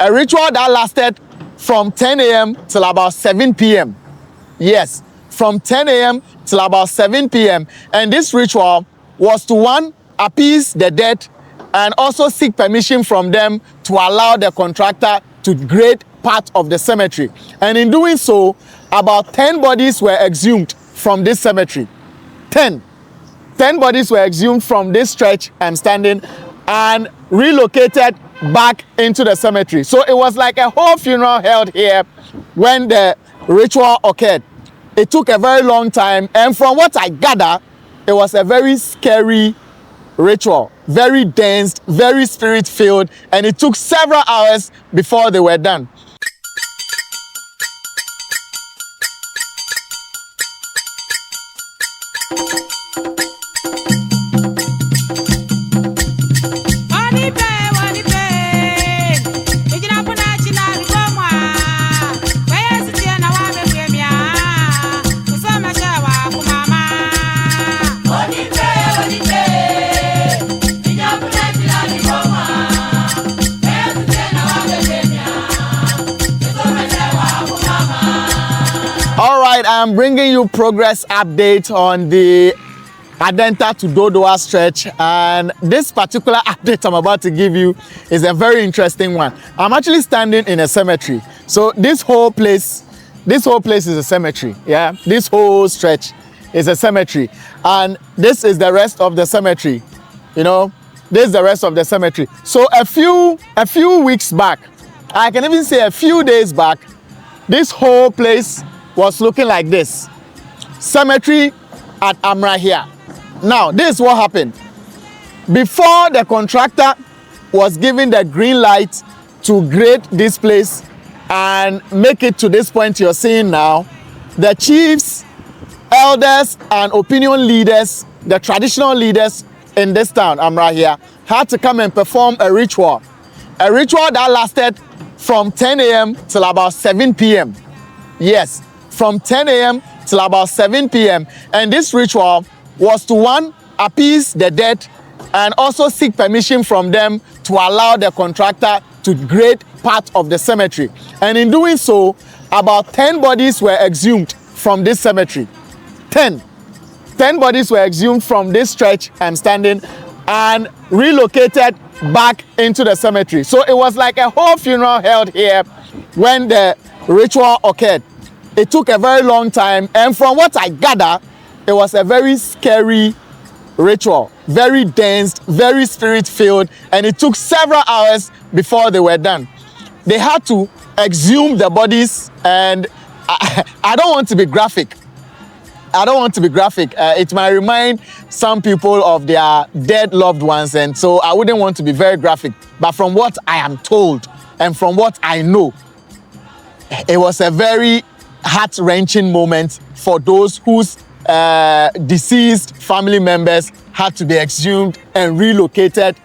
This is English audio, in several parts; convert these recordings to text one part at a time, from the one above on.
A ritual that lasted from 10 a.m. till about 7 p.m. Yes, from 10 a.m. till about 7 p.m. And this ritual was to, one, appease the dead and also seek permission from them to allow the contractor to grade part of the cemetery. And in doing so, about 10 bodies were exhumed from this cemetery. 10 bodies were exhumed from this stretch I'm standing and relocated back into the cemetery. So it was like a whole funeral held here when the ritual occurred. It took a very long time, and from what I gather, it was a very scary ritual, very dense, very spirit-filled, and it took several hours before they were done. I'm bringing you progress update on the ADENTA-DODOWA stretch, and this particular update I'm about to give you is a very interesting one. I'm actually standing in a cemetery. So this whole place is a cemetery. Yeah, this whole stretch is a cemetery, and this is the rest of the cemetery. You know, this is the rest of the cemetery. So a few weeks back, I can even say a few days back, this whole place was looking like this. Cemetery at Amrahia. Now, this is what happened. Before the contractor was given the green light to grade this place and make it to this point you're seeing now, the chiefs, elders, and opinion leaders, the traditional leaders in this town, Amrahia, had to come and perform a ritual. A ritual that lasted from 10 a.m. till about 7 p.m. Yes, from 10 a.m. till about 7 p.m. And this ritual was to, one, appease the dead and also seek permission from them to allow the contractor to grade part of the cemetery. And in doing so, about 10 bodies were exhumed from this cemetery. 10 bodies were exhumed from this stretch I'm standing and relocated back into the cemetery. So it was like a whole funeral held here when the ritual occurred. It took a very long time, and from what I gather, it was a very scary ritual, very dense, very spirit-filled, and it took several hours before they were done. They had to exhume the bodies, and I don't want to be graphic. It might remind some people of their dead loved ones, and so I wouldn't want to be very graphic. But from what I am told and from what I know, it was a very heart-wrenching moment for those whose deceased family members had to be exhumed and relocated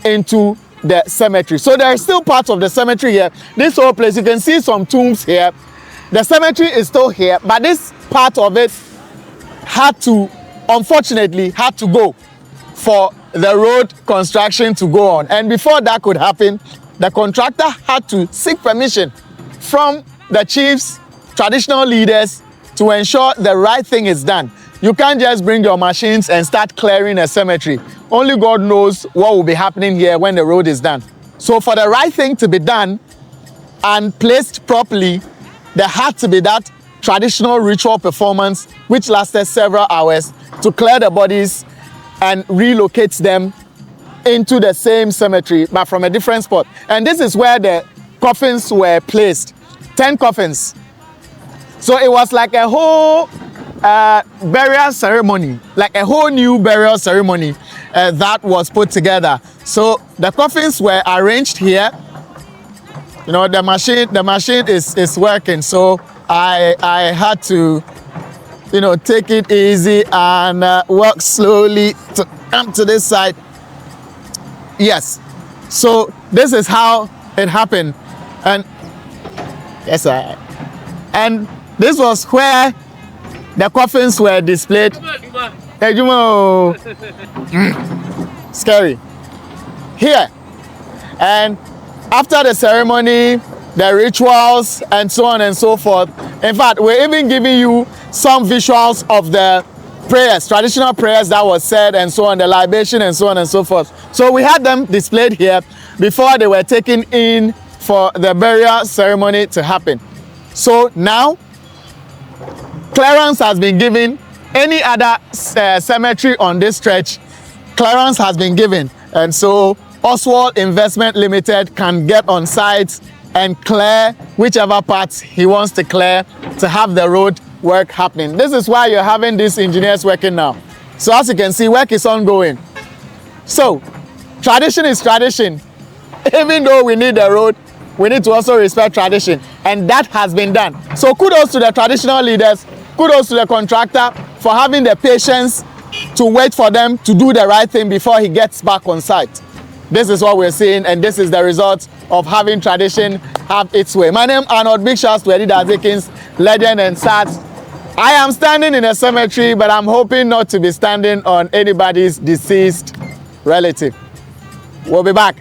into the cemetery. So there is still part of the cemetery here. This whole place, you can see some tombs here. The cemetery is still here, but this part of it unfortunately had to go for the road construction to go on. And before that could happen, the contractor had to seek permission from the chiefs, traditional leaders, to ensure the right thing is done. You can't just bring your machines and start clearing a cemetery. Only God knows what will be happening here when the road is done. So for the right thing to be done and placed properly, there had to be that traditional ritual performance which lasted several hours to clear the bodies and relocate them into the same cemetery but from a different spot. And this is where the coffins were placed. 10 coffins. So it was like a whole burial ceremony, like a whole new burial ceremony that was put together. So the coffins were arranged here. You know, the machine is working. So I had to, you know, take it easy and walk slowly to come to this side. Yes. So this is how it happened. And yes, and this was where the coffins were displayed. Scary. Here. And after the ceremony, the rituals, and so on and so forth. In fact, we're even giving you some visuals of the prayers, traditional prayers that was said, and so on, the libation, and so on and so forth. So we had them displayed here before they were taken in for the burial ceremony to happen. So now, clearance has been given. Any other cemetery on this stretch, clearance has been given. And so Oswald Investment Limited can get on site and clear whichever parts he wants to clear to have the road work happening. This is why you're having these engineers working now. So as you can see, work is ongoing. So tradition is tradition. Even though we need the road, we need to also respect tradition, and that has been done. So kudos to the traditional leaders, kudos to the contractor for having the patience to wait for them to do the right thing before he gets back on site. This is what we're seeing, and this is the result of having tradition have its way. My name is Arnold. Big shouts to Eddie Dazikins, legend and stats. I am standing in a cemetery, but I'm hoping not to be standing on anybody's deceased relative. We'll be back.